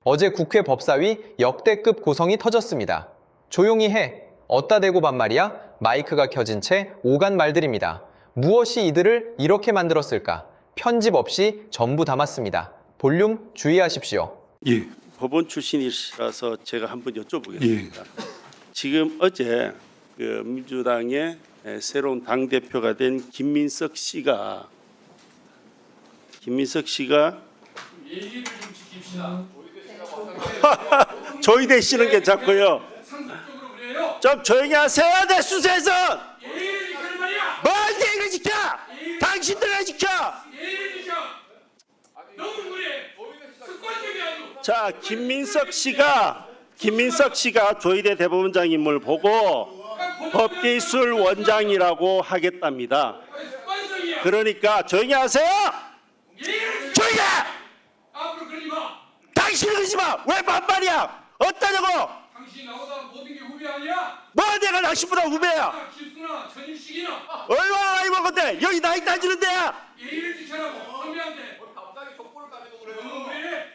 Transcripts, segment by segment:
어제 국회 법사위 역대급 고성이 터졌습니다. 조용히 해. 어따 대고 반말이야? 마이크가 켜진 채 오간 말들입니다. 무엇이 이들을 이렇게 만들었을까? 편집 없이 전부 담았습니다. 볼륨 주의하십시오. 예. 법원 출신이라서 제가 한번 여쭤보겠습니다. 예. 지금 어제 그 민주당의 새로운 당 대표가 된 김민석 씨가 얘기를 좀 지킵시다. 조이대 씨는 괜찮고요. 상습적으로 그래요. 좀 조용히 하세요, 내 수세선. 예의를 지키는 말이야. 뭘 예의를 지켜? 당신들을 지켜. 예의를 지켜. 너무 그래. 습관적이 아주. 자, 김민석 씨가 조이대 대법원장님을 보고 법기술 원장이라고 하겠답니다. 습관성이야. 그러니까 조용히 하세요. 예의를 지켜. 조용히 해! 앞으로 그러지 마. 당신은 그러지 마! 왜 반말이야? 어떠냐고? 당신 나보다 모든 게 후배 아니야? 뭐 내가 당신보다 후배야? 기수나 전일식이나 얼마나 나이 먹었대? 여기 나이 따지는 데야! 예의를 지켜라고 선배한테. 너무 그래.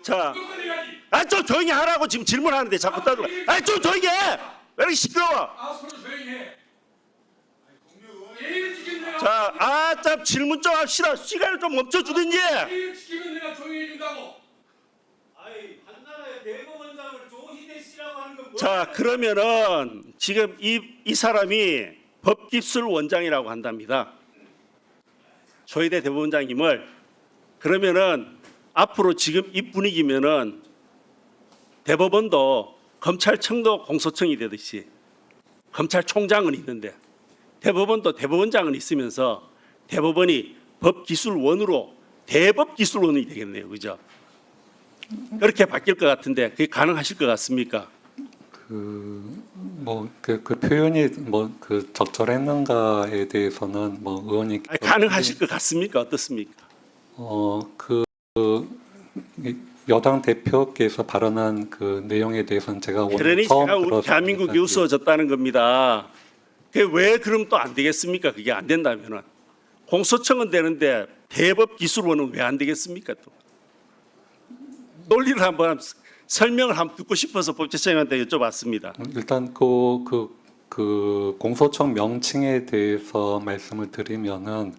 자, 끝내야지. 좀 조용히 하라고 지금 질문하는데 자꾸 떠들어. 좀 조용히 해! 왜 이렇게 시끄러워? 앞으로 조용히 해. 예의를 지키는 내가. 자, 참 질문 좀 합시다. 시간을 좀 멈춰주든지. 예의를 지키면 내가 조용히 해준다고. 아이 한나라의 대법원장을 조희대 씨라고 하는 건 뭐야? 자, 그러면은 지금 이 사람이 법기술 원장이라고 한답니다. 조희대 대법원장님을. 그러면은 앞으로 지금 이 분위기면은 대법원도 검찰청도 공소청이 되듯이 검찰총장은 있는데 대법원도 대법원장은 있으면서 대법원이 법기술원으로 대법기술원이 되겠네요. 그죠? 그렇게 바뀔 것 같은데 그게 가능하실 것 같습니까? 그 표현이 적절했는가에 대해서는 의원이 가능하실 것 같습니까? 어떻습니까? 이 여당 대표께서 발언한 그 내용에 대해서는 제가 오늘 그러니 처음 제가 우리 들었습니다. 대한민국이 우스워졌다는 겁니다. 그게 왜 그럼 또 안 되겠습니까? 그게 안 된다면은 공소청은 되는데 대법기술원은 왜 안 되겠습니까? 또 논리를 한번 설명을 한번 듣고 싶어서 법제처장님한테 여쭤봤습니다. 일단 그 공소청 명칭에 대해서 말씀을 드리면은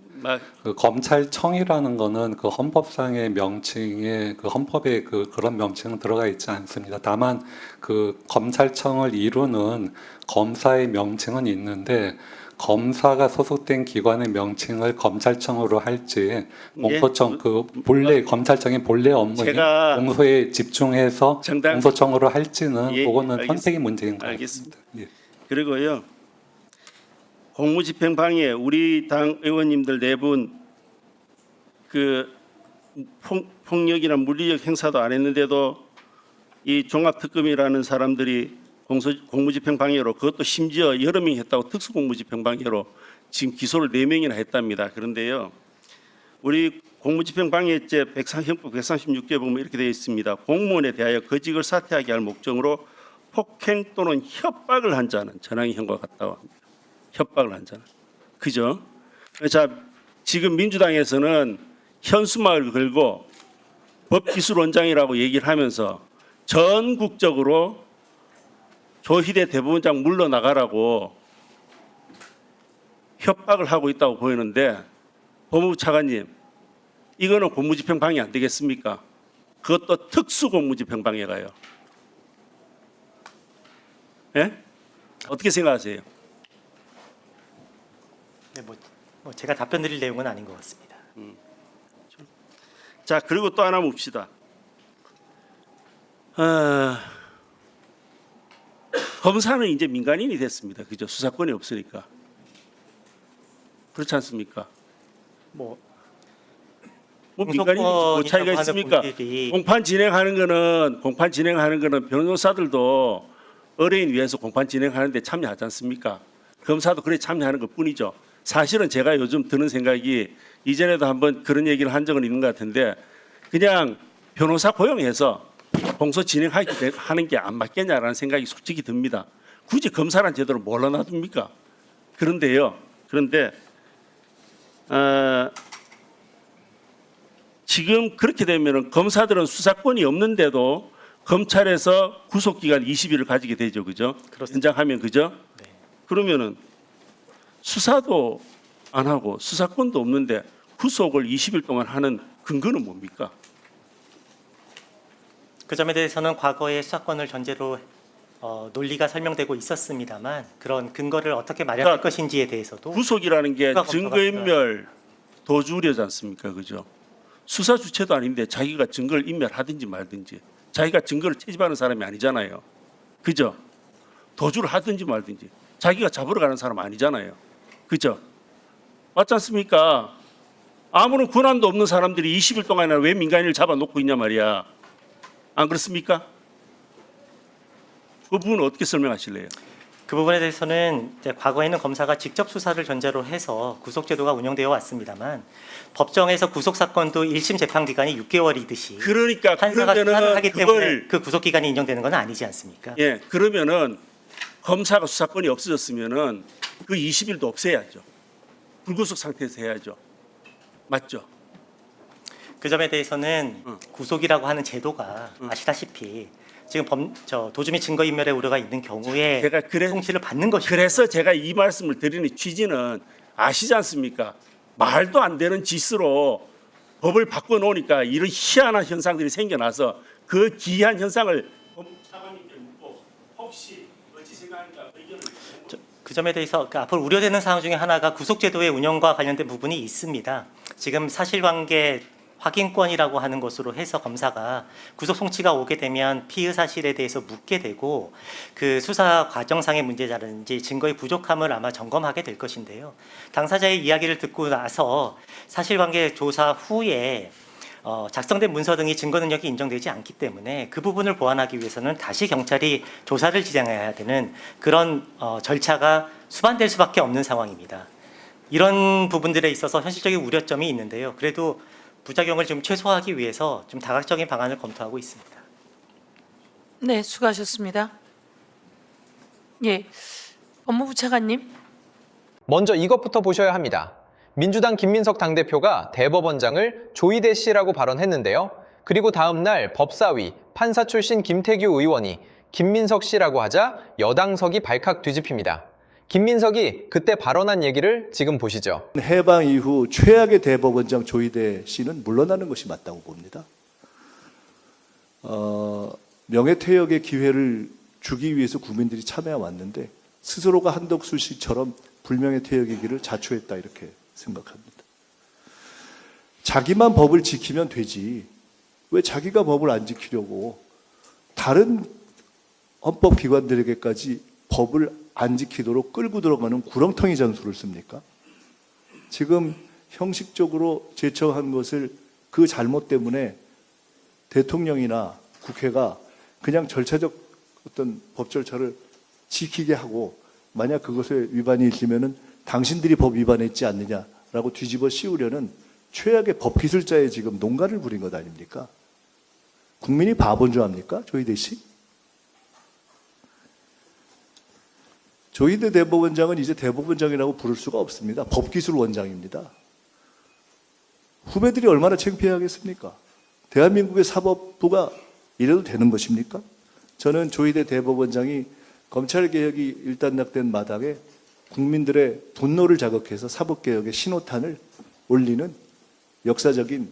그 검찰청이라는 거는 그 헌법상의 명칭에 그 헌법에 그런 명칭은 들어가 있지 않습니다. 다만 그 검찰청을 이루는 검사의 명칭은 있는데 검사가 소속된 기관의 명칭을 검찰청으로 할지 공소청 그 본래 검찰청의 본래 업무인 제가 공소에 집중해서 정당- 공소청으로 할지는 예, 그거는 알겠습니다. 선택의 문제인 것 알겠습니다. 같습니다. 예. 그리고요, 공무집행방해 우리 당 의원님들 4분 그 폭력이나 물리적 행사도 안 했는데도 이 종합특검이라는 사람들이 공무집행방해로 그것도 심지어 여러 명이 했다고 특수공무집행방해로 지금 기소를 4명이나 했답니다. 그런데요, 우리 공무집행방해죄 형법 136조에 보면 이렇게 되어 있습니다. 공무원에 대하여 거직을 사퇴하게 할 목적으로 폭행 또는 협박을 한 자는 전항의 형과 같다고 합니다. 협박을 한 자는. 그죠? 자, 지금 민주당에서는 현수막을 걸고 법기술원장이라고 얘기를 하면서 전국적으로 조희대 대법원장 물러나가라고 협박을 하고 있다고 보이는데 법무부 차관님, 이거는 공무집행방해 안 되겠습니까? 그것도 특수공무집행방해가요. 예? 어떻게 생각하세요? 네, 제가 답변 드릴 내용은 아닌 것 같습니다. 자, 그리고 또 하나 봅시다. 검사는 이제 민간인이 됐습니다. 그죠? 수사권이 없으니까. 그렇지 않습니까? 뭐 민간인이 뭐 차이가 공소권이라고 있습니까? 하는 분들이 공판 진행하는 거는 변호사들도 의뢰인 위해서 공판 진행하는데 참여하지 않습니까? 검사도 그래 참여하는 것뿐이죠. 사실은 제가 요즘 드는 생각이 이전에도 한번 그런 얘기를 한 적은 있는 것 같은데 그냥 변호사 고용해서 공소 진행하는 게 안 맞겠냐라는 생각이 솔직히 듭니다. 굳이 검사란 제도를 몰라 놔둡니까? 그런데 지금 그렇게 되면 검사들은 수사권이 없는데도 검찰에서 구속기간 20일을 가지게 되죠. 그죠? 그렇습니다. 연장하면 그죠? 네. 그러면은 수사도 안 하고 수사권도 없는데 구속을 20일 동안 하는 근거는 뭡니까? 그 점에 대해서는 과거에 수사권을 전제로 논리가 설명되고 있었습니다만 그런 근거를 어떻게 마련할 그러니까 것인지에 대해서도 구속이라는 게 수사 검토가 증거인멸 도주우려지 않습니까? 그죠? 수사 주체도 아닌데 자기가 증거를 인멸하든지 말든지 자기가 증거를 채집하는 사람이 아니잖아요. 그죠? 도주를 하든지 말든지 자기가 잡으러 가는 사람 아니잖아요. 그죠? 맞지 않습니까? 아무런 권한도 없는 사람들이 20일 동안이나 왜 민간인을 잡아놓고 있냐 말이야. 안 그렇습니까? 그 부분은 어떻게 설명하실래요? 그 부분에 대해서는 이제 과거에는 검사가 직접 수사를 전제로 해서 구속제도가 운영되어 왔습니다만 법정에서 구속 사건도 1심 재판 기간이 6개월이듯이 그러니까 판사가 수사를 그러면은 하기 때문에 그걸 그 구속 기간이 인정되는 건 아니지 않습니까? 예, 그러면은 검사가 수사권이 없어졌으면은 그 20일도 없애야죠. 불구속 상태에서 해야죠. 맞죠? 그 점에 대해서는 응. 구속이라고 하는 제도가 아시다시피 지금 도주 및 증거인멸의 우려가 있는 경우에 제가 송치를 받는 것이 그래서 제가 이 말씀을 드리는 취지는 아시지 않습니까? 말도 안 되는 짓으로 법을 바꿔놓으니까 이런 희한한 현상들이 생겨나서 그 기이한 현상을 차관님께 묻고 혹시 어찌 생각하는가 의견을 그 점에 대해서 앞으로 우려되는 사항 중에 하나가 구속제도의 운영과 관련된 부분이 있습니다. 지금 사실관계 확인권이라고 하는 것으로 해서 검사가 구속 송치가 오게 되면 피의 사실에 대해서 묻게 되고 그 수사 과정상의 문제라든지 증거의 부족함을 아마 점검하게 될 것인데요. 당사자의 이야기를 듣고 나서 사실관계 조사 후에 작성된 문서 등이 증거 능력이 인정되지 않기 때문에 그 부분을 보완하기 위해서는 다시 경찰이 조사를 진행해야 되는 그런 절차가 수반될 수밖에 없는 상황입니다. 이런 부분들에 있어서 현실적인 우려점이 있는데요. 그래도 부작용을 좀 최소화하기 위해서 좀 다각적인 방안을 검토하고 있습니다. 네, 수고하셨습니다. 예, 법무부 차관님. 먼저 이것부터 보셔야 합니다. 민주당 김민석 당대표가 대법원장을 조이대 씨라고 발언했는데요. 그리고 다음 날 법사위 판사 출신 김태규 의원이 김민석 씨라고 하자 여당석이 발칵 뒤집힙니다. 김민석이 그때 발언한 얘기를 지금 보시죠. 해방 이후 최악의 대법원장 조이대 씨는 물러나는 것이 맞다고 봅니다. 명예퇴역의 기회를 주기 위해서 국민들이 참여해 왔는데 스스로가 한덕수 씨처럼 불명예퇴역의 길을 자초했다 이렇게 생각합니다. 자기만 법을 지키면 되지 왜 자기가 법을 안 지키려고 다른 헌법기관들에게까지 법을 안 지키도록 끌고 들어가는 구렁텅이 장수를 씁니까? 지금 형식적으로 제청한 것을 그 잘못 때문에 대통령이나 국회가 그냥 절차적 어떤 법 절차를 지키게 하고 만약 그것에 위반이 있으면은 당신들이 법 위반했지 않느냐라고 뒤집어 씌우려는 최악의 법기술자의 지금 농가를 부린 것 아닙니까? 국민이 바본 줄 압니까? 조이대 씨? 조이대 대법원장은 이제 대법원장이라고 부를 수가 없습니다. 법기술원장입니다. 후배들이 얼마나 창피하겠습니까? 대한민국의 사법부가 이래도 되는 것입니까? 저는 조이대 대법원장이 검찰개혁이 일단락된 마당에 국민들의 분노를 자극해서 사법개혁의 신호탄을 올리는 역사적인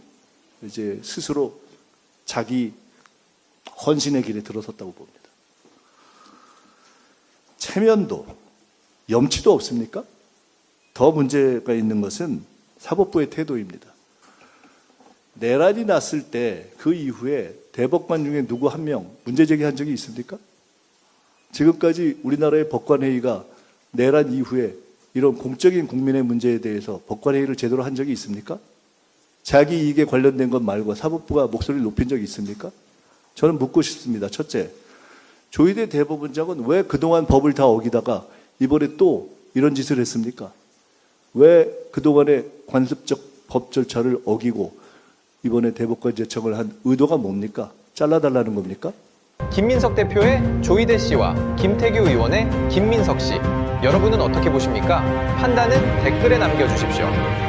이제 스스로 자기 헌신의 길에 들어섰다고 봅니다. 체면도 염치도 없습니까? 더 문제가 있는 것은 사법부의 태도입니다. 내란이 났을 때 그 이후에 대법관 중에 누구 한 명 문제 제기한 적이 있습니까? 지금까지 우리나라의 법관회의가 내란 이후에 이런 공적인 국민의 문제에 대해서 법관회의를 제대로 한 적이 있습니까? 자기 이익에 관련된 것 말고 사법부가 목소리를 높인 적이 있습니까? 저는 묻고 싶습니다. 첫째, 조이대 대법원장은 왜 그동안 법을 다 어기다가 이번에 또 이런 짓을 했습니까? 왜 그동안의 관습적 법 절차를 어기고 이번에 대법관 제청을 한 의도가 뭡니까? 잘라달라는 겁니까? 김민석 대표의 조이대 씨와 김태규 의원의 김민석 씨. 여러분은 어떻게 보십니까? 판단은 댓글에 남겨주십시오.